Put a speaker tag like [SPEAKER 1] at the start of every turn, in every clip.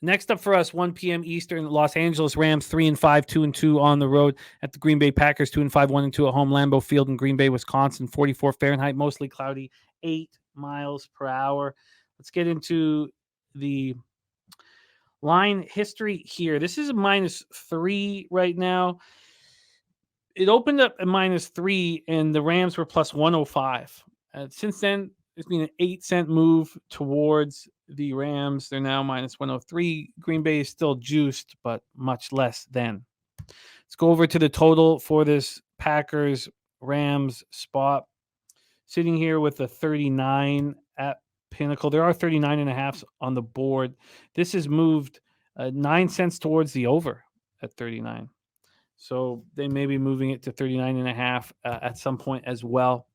[SPEAKER 1] Next up for us, 1 p.m. Eastern, Los Angeles Rams 3-5, 2-2 on the road at the Green Bay Packers 2-5, 1-2 at home. Lambeau Field in Green Bay, Wisconsin, 44 Fahrenheit, mostly cloudy, 8 miles per hour. Let's get into the line history here. This is a -3 right now. It opened up at -3, and the Rams were plus 105. Since then, there's been an 8-cent move towards the Rams. They're now minus 103. Green Bay is still juiced, but much less than. Let's go over to the total for this Packers Rams spot. Sitting here with a 39 at Pinnacle. There are 39.5 on the board. This has moved 9 cents towards the over at 39. So they may be moving it to 39.5 at some point as well.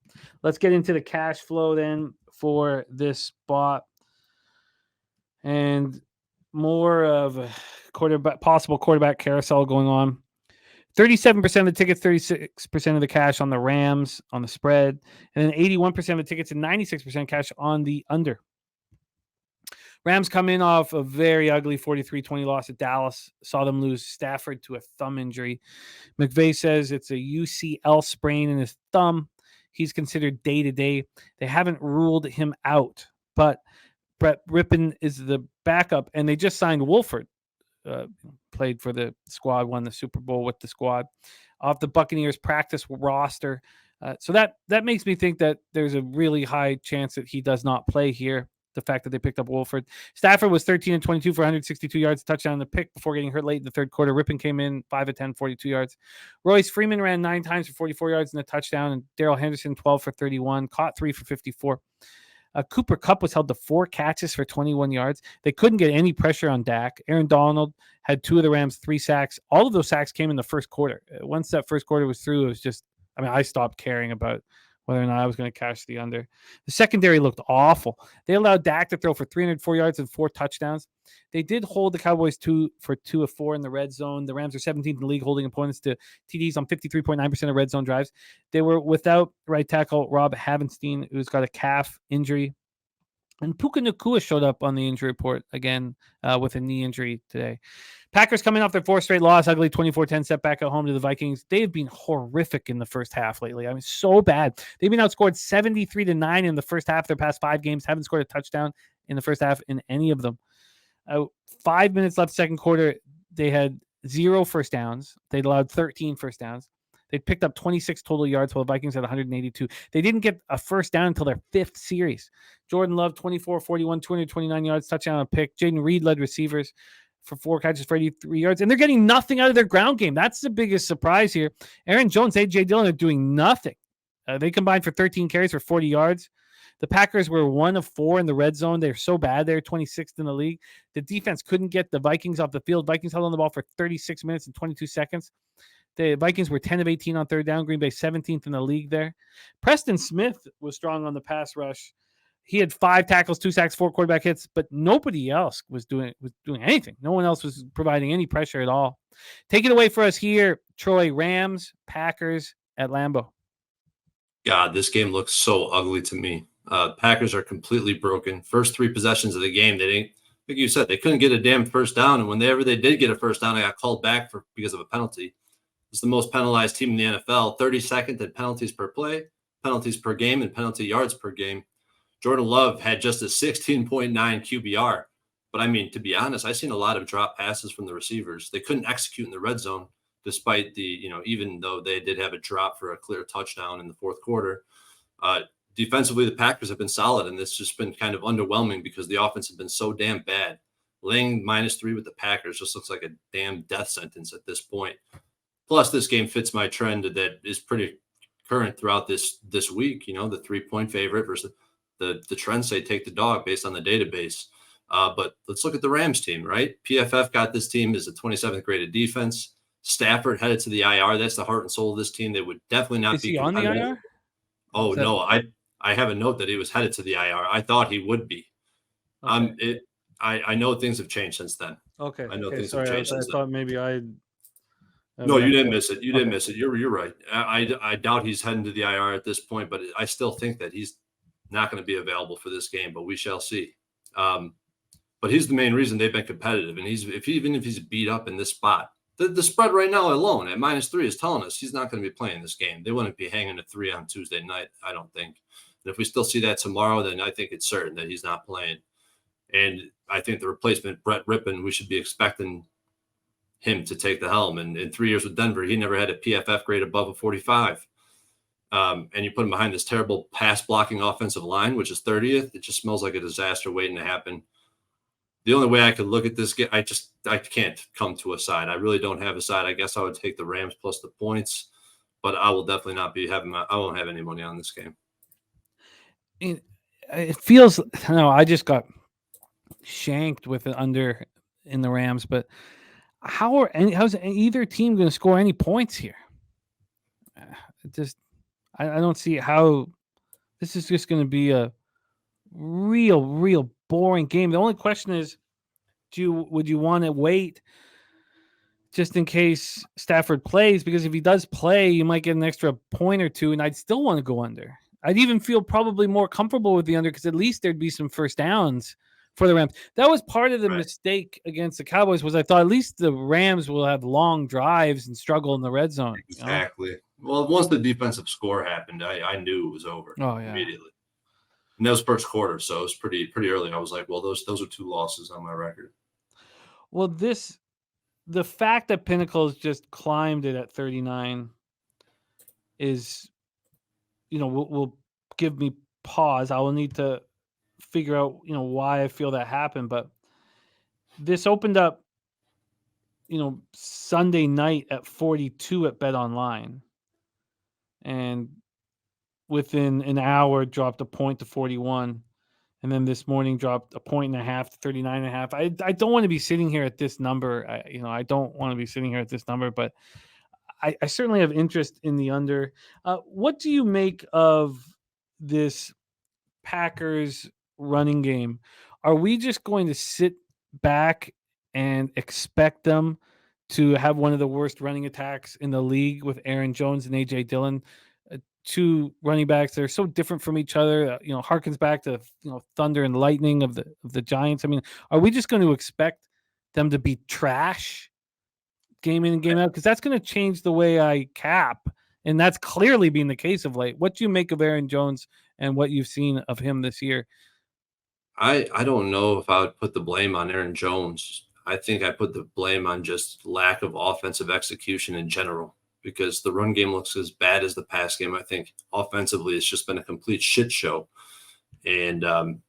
[SPEAKER 1] Let's get into the cash flow then for this spot. And more of a possible quarterback carousel going on. 37% of the tickets, 36% of the cash on the Rams on the spread, and then 81% of the tickets and 96% cash on the under. Rams come in off a very ugly 43-20 loss at Dallas. Saw them lose Stafford to a thumb injury. McVay says it's a UCL sprain in his thumb. He's considered day-to-day. They haven't ruled him out, but Brett Rippon is the backup, and they just signed Wolford. Played for the squad, won the Super Bowl with the squad off the Buccaneers practice roster. So that makes me think that there's a really high chance that he does not play here. The fact that they picked up Wolford. Stafford was 13 and 22 for 162 yards, touchdown in the pick before getting hurt late in the third quarter. Rippon came in 5 of 10, 42 yards. Royce Freeman ran 9 times for 44 yards and a touchdown, and Darrell Henderson 12 for 31, caught 3 for 54. Cooper Kupp was held to 4 catches for 21 yards. They couldn't get any pressure on Dak. Aaron Donald had 2 of the Rams' 3 sacks. All of those sacks came in the first quarter. Once that first quarter was through, it was just, I stopped caring about whether or not I was going to cash the under. The secondary looked awful. They allowed Dak to throw for 304 yards and 4 touchdowns. They did hold the Cowboys 2 of 4 in the red zone. The Rams are 17th in the league, holding opponents to TDs on 53.9% of red zone drives. They were without right tackle Rob Havenstein, who's got a calf injury. And Puka Nacua showed up on the injury report again with a knee injury today. Packers coming off their 4th straight loss, ugly 24-10 setback at home to the Vikings. They've been horrific in the first half lately. So bad. They've been outscored 73-9 in the first half of their past 5 games. Haven't scored a touchdown in the first half in any of them. 5 minutes left second quarter, they had 0 first downs. They'd allowed 13 first downs. They picked up 26 total yards while the Vikings had 182. They didn't get a first down until their 5th series. Jordan Love, 24-41, 229 yards, touchdown on a pick. Jaden Reed led receivers for 4 catches for 83 yards. And they're getting nothing out of their ground game. That's the biggest surprise here. Aaron Jones, A.J. Dillon are doing nothing. They combined for 13 carries for 40 yards. The Packers were 1 of 4 in the red zone. They're so bad. They're 26th in the league. The defense couldn't get the Vikings off the field. Vikings held on the ball for 36 minutes and 22 seconds. The Vikings were 10 of 18 on third down. Green Bay 17th in the league there. Preston Smith was strong on the pass rush. He had 5 tackles, 2 sacks, 4 quarterback hits, but nobody else was doing anything. No one else was providing any pressure at all. Take it away for us here, Troy. Rams, Packers at Lambeau.
[SPEAKER 2] God, this game looks so ugly to me. Packers are completely broken. First 3 possessions of the game, they didn't, like you said, they couldn't get a damn first down. And whenever they did get a first down, they got called back because of a penalty. It's the most penalized team in the NFL, 32nd in penalties per play, penalties per game, and penalty yards per game. Jordan Love had just a 16.9 QBR. But, to be honest, I've seen a lot of drop passes from the receivers. They couldn't execute in the red zone, despite even though they did have a drop for a clear touchdown in the fourth quarter. Defensively, the Packers have been solid, and it's just been kind of underwhelming because the offense has been so damn bad. Laying -3 with the Packers just looks like a damn death sentence at this point. Plus, this game fits my trend that is pretty current throughout this week. The 3-point favorite versus the trends say take the dog based on the database. But let's look at the Rams team, right? PFF got this team as a 27th graded defense. Stafford headed to the IR. That's the heart and soul of this team. They would definitely not be
[SPEAKER 1] on the IR?
[SPEAKER 2] Oh, no. I have a note that he was headed to the IR. I thought he would be. Okay. I know things have changed since then.
[SPEAKER 1] Okay.
[SPEAKER 2] I know things have changed since then.
[SPEAKER 1] I thought maybe I
[SPEAKER 2] No, you didn't miss it. You didn't miss it. You're right. I doubt he's heading to the IR at this point, but I still think that he's not going to be available for this game, but we shall see. But but he's the main reason they've been competitive. And even if he's beat up in this spot, the spread right now alone at -3 is telling us he's not going to be playing this game. They wouldn't be hanging a 3 on Tuesday night, I don't think. And if we still see that tomorrow, then I think it's certain that he's not playing. And I think the replacement, Brett Rippon, we should be expecting him to take the helm. And in 3 years with Denver, he never had a PFF grade above a 45. And you put him behind this terrible pass blocking offensive line, which is 30th. It just smells like a disaster waiting to happen. The only way I could look at this game, I can't come to a side. I really don't have a side. I guess I would take the Rams plus the points, but I will definitely not be having I won't have any money on this game.
[SPEAKER 1] It feels, I just got shanked with the under in the Rams, but how's either team going to score any points here? I don't see how this is just going to be a real boring game. The only question is, would you want to wait just in case Stafford plays? Because if he does play, you might get an extra point or two, and I'd still want to go under. I'd even feel probably more comfortable with the under because at least there'd be some first downs for the Rams. That was part of the mistake against the Cowboys, was I thought at least the Rams will have long drives and struggle in the red zone.
[SPEAKER 2] Exactly. Well, once the defensive score happened, I knew it was over immediately. And that was first quarter, so it was pretty early. I was like, well, those are 2 losses on my record.
[SPEAKER 1] Well, the fact that Pinnacle's just climbed it at 39 is, will give me pause. I will need to figure out, why I feel that happened. But this opened up, Sunday night at 42 at Bet Online, and within an hour dropped a point to 41. And then this morning dropped a 1.5 to 39.5. I don't want to be sitting here at this number. I don't want to be sitting here at this number, but I certainly have interest in the under. What do you make of this Packers running game? Are we just going to sit back and expect them to have one of the worst running attacks in the league with Aaron Jones and A.J. Dillon? 2 running backs that are so different from each other, harkens back to thunder and lightning of the Giants. I mean, are we just going to expect them to be trash game in and game out? Because that's going to change the way I cap, and that's clearly been the case of late. What do you make of Aaron Jones and what you've seen of him this year?
[SPEAKER 2] I don't know if I would put the blame on Aaron Jones. I think I put the blame on just lack of offensive execution in general, because the run game looks as bad as the pass game. I think offensively, it's just been a complete shit show. And I'm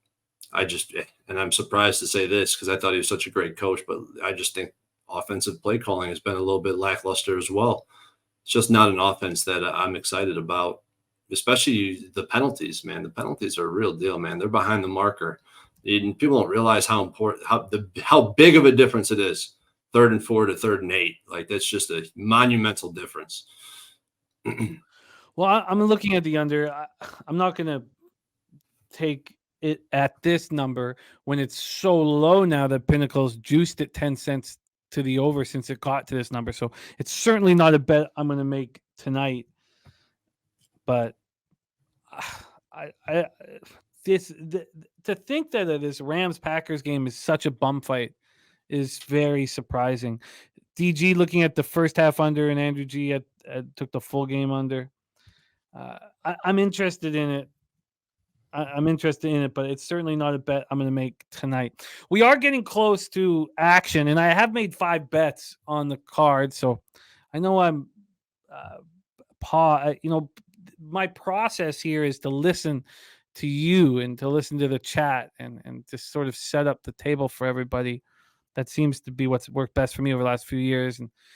[SPEAKER 2] surprised to say this because I thought he was such a great coach, but I just think offensive play calling has been a little bit lackluster as well. It's just not an offense that I'm excited about, especially the penalties, man. The penalties are a real deal, man. They're behind the marker. And people don't realize how important, how big of a difference it is. 3rd and 4 to 3rd and 8. Like, that's just a monumental difference.
[SPEAKER 1] Well, I'm looking at the under. I'm not going to take it at this number when it's so low now that Pinnacle's juiced it 10 cents to the over since it got to this number. So it's certainly not a bet I'm going to make tonight. But to think that this Rams-Packers game is such a bum fight is very surprising. DG looking at the first half under, and Andrew G took the full game under. I'm interested in it. I'm interested in it, but it's certainly not a bet I'm going to make tonight. We are getting close to action, and I have made 5 bets on the card, so I know I'm my process here is to listen to you and to listen to the chat and to sort of set up the table for everybody. That seems to be what's worked best for me over the last few years. And